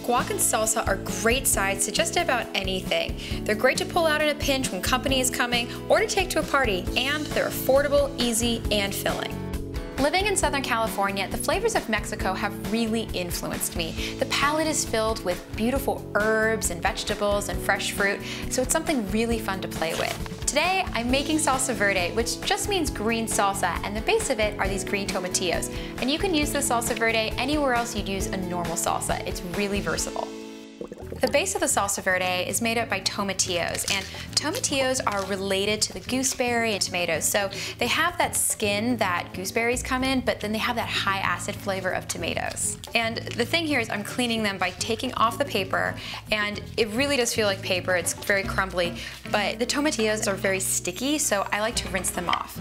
Guac and salsa are great sides to just about anything. They're great to pull out in a pinch when company is coming or to take to a party, and they're affordable, easy, and filling. Living in Southern California, the flavors of Mexico have really influenced me. The palate is filled with beautiful herbs and vegetables and fresh fruit, so it's something really fun to play with. Today, I'm making salsa verde, which just means green salsa, and the base of it are these green tomatillos. And you can use the salsa verde anywhere else you'd use a normal salsa. It's really versatile. The base of the salsa verde is made up by tomatillos, and tomatillos are related to the gooseberry and tomatoes. So they have that skin that gooseberries come in, but then they have that high acid flavor of tomatoes. And the thing here is I'm cleaning them by taking off the paper, and it really does feel like paper. It's very crumbly, but the tomatillos are very sticky, so I like to rinse them off.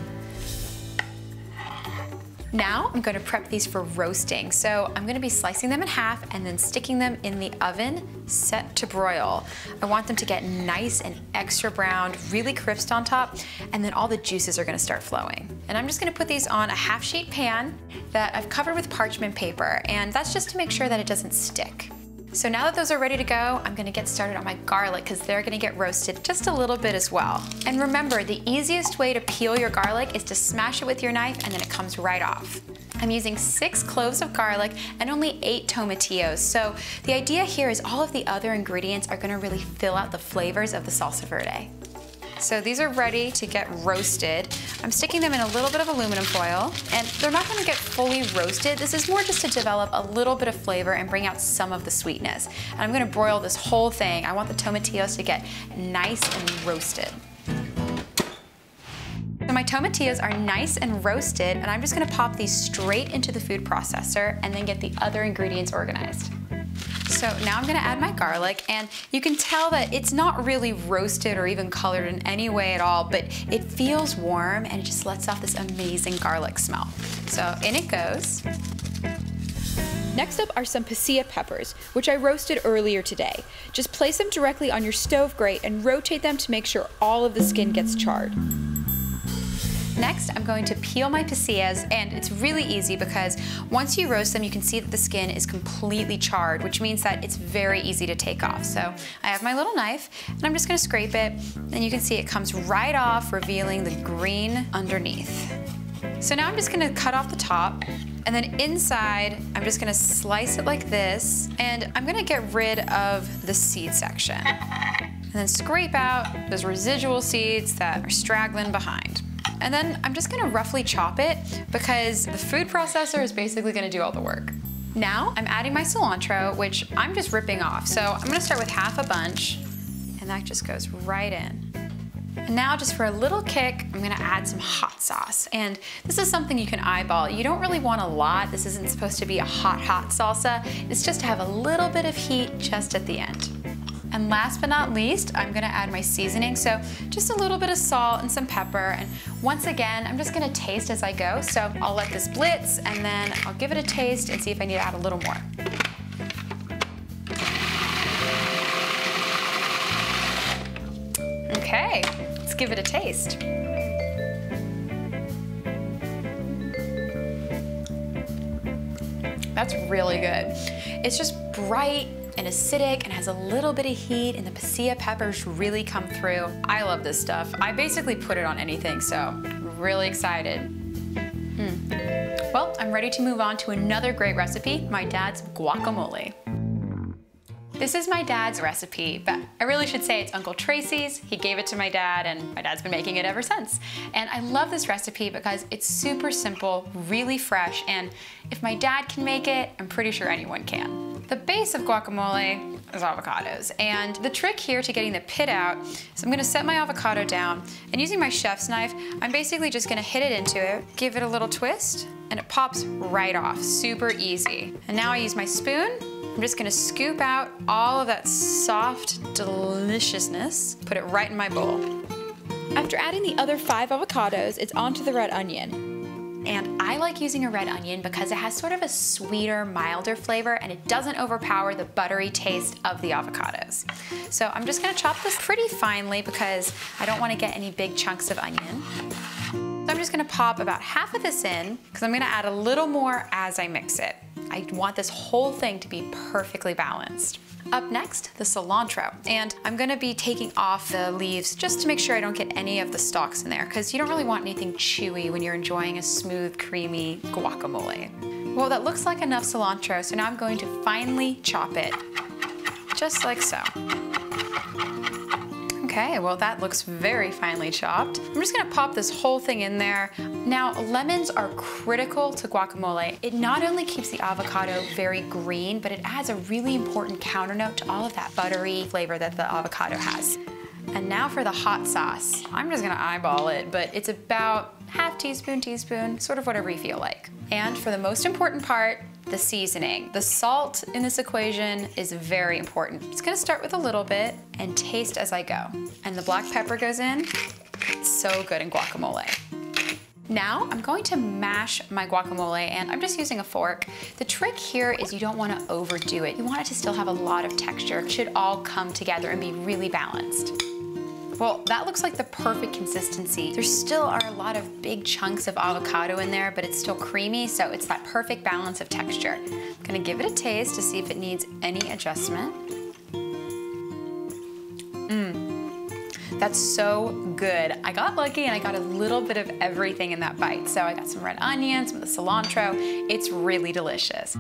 Now I'm going to prep these for roasting. So I'm going to be slicing them in half and then sticking them in the oven set to broil. I want them to get nice and extra browned, really crisp on top, and then all the juices are going to start flowing. And I'm just going to put these on a half-sheet pan that I've covered with parchment paper, and that's just to make sure that it doesn't stick. So now that those are ready to go, I'm gonna get started on my garlic because they're gonna get roasted just a little bit as well. And remember, the easiest way to peel your garlic is to smash it with your knife and then it comes right off. I'm using 6 cloves of garlic and only 8 tomatillos. So the idea here is all of the other ingredients are gonna really fill out the flavors of the salsa verde. So these are ready to get roasted. I'm sticking them in a little bit of aluminum foil, and they're not gonna get fully roasted. This is more just to develop a little bit of flavor and bring out some of the sweetness. And I'm gonna broil this whole thing. I want the tomatillos to get nice and roasted. So my tomatillos are nice and roasted, and I'm just gonna pop these straight into the food processor and then get the other ingredients organized. So now I'm gonna add my garlic, and you can tell that it's not really roasted or even colored in any way at all, but it feels warm and it just lets off this amazing garlic smell. So in it goes. Next up are some pasilla peppers, which I roasted earlier today. Just place them directly on your stove grate and rotate them to make sure all of the skin gets charred. Next, I'm going to peel my pasillas, and it's really easy because once you roast them, you can see that the skin is completely charred, which means that it's very easy to take off. So I have my little knife, and I'm just gonna scrape it, and you can see it comes right off, revealing the green underneath. So now I'm just gonna cut off the top, and then inside, I'm just gonna slice it like this, and I'm gonna get rid of the seed section. And then scrape out those residual seeds that are straggling behind. And then I'm just gonna roughly chop it because the food processor is basically gonna do all the work. Now I'm adding my cilantro, which I'm just ripping off. So I'm gonna start with half a bunch, and that just goes right in. And now just for a little kick, I'm gonna add some hot sauce. And this is something you can eyeball. You don't really want a lot. This isn't supposed to be a hot salsa. It's just to have a little bit of heat just at the end. And last but not least, I'm gonna add my seasoning. So just a little bit of salt and some pepper. And once again, I'm just gonna taste as I go. So I'll let this blitz, and then I'll give it a taste and see if I need to add a little more. Okay, let's give it a taste. That's really good. It's just bright and acidic and has a little bit of heat, and the pasilla peppers really come through. I love this stuff. I basically put it on anything, so I'm really excited. Well, I'm ready to move on to another great recipe, my dad's guacamole. This is my dad's recipe, but I really should say it's Uncle Tracy's. He gave it to my dad, and my dad's been making it ever since. And I love this recipe because it's super simple, really fresh, and if my dad can make it, I'm pretty sure anyone can. The base of guacamole is avocados, and the trick here to getting the pit out is I'm gonna set my avocado down, and using my chef's knife, I'm basically just gonna hit it into it, give it a little twist, and it pops right off, super easy. And now I use my spoon. I'm just gonna scoop out all of that soft deliciousness, put it right in my bowl. After adding the other 5 avocados, it's onto the red onion. And I like using a red onion because it has sort of a sweeter, milder flavor, and it doesn't overpower the buttery taste of the avocados. So I'm just gonna chop this pretty finely because I don't wanna get any big chunks of onion. So I'm just gonna pop about half of this in because I'm gonna add a little more as I mix it. I want this whole thing to be perfectly balanced. Up next, the cilantro. And I'm gonna be taking off the leaves just to make sure I don't get any of the stalks in there, because you don't really want anything chewy when you're enjoying a smooth, creamy guacamole. Well, that looks like enough cilantro, so now I'm going to finely chop it, just like so. Okay, well that looks very finely chopped. I'm just gonna pop this whole thing in there. Now, lemons are critical to guacamole. It not only keeps the avocado very green, but it adds a really important counter note to all of that buttery flavor that the avocado has. And now for the hot sauce. I'm just gonna eyeball it, but it's about half teaspoon, sort of whatever you feel like. And for the most important part, the seasoning. The salt in this equation is very important. It's gonna start with a little bit and taste as I go. And the black pepper goes in. It's so good in guacamole. Now I'm going to mash my guacamole, and I'm just using a fork. The trick here is you don't want to overdo it. You want it to still have a lot of texture. It should all come together and be really balanced. Well, that looks like the perfect consistency. There still are a lot of big chunks of avocado in there, but it's still creamy, so it's that perfect balance of texture. I'm gonna give it a taste to see if it needs any adjustment. That's so good. I got lucky and I got a little bit of everything in that bite. So I got some red onions, some of the cilantro. It's really delicious.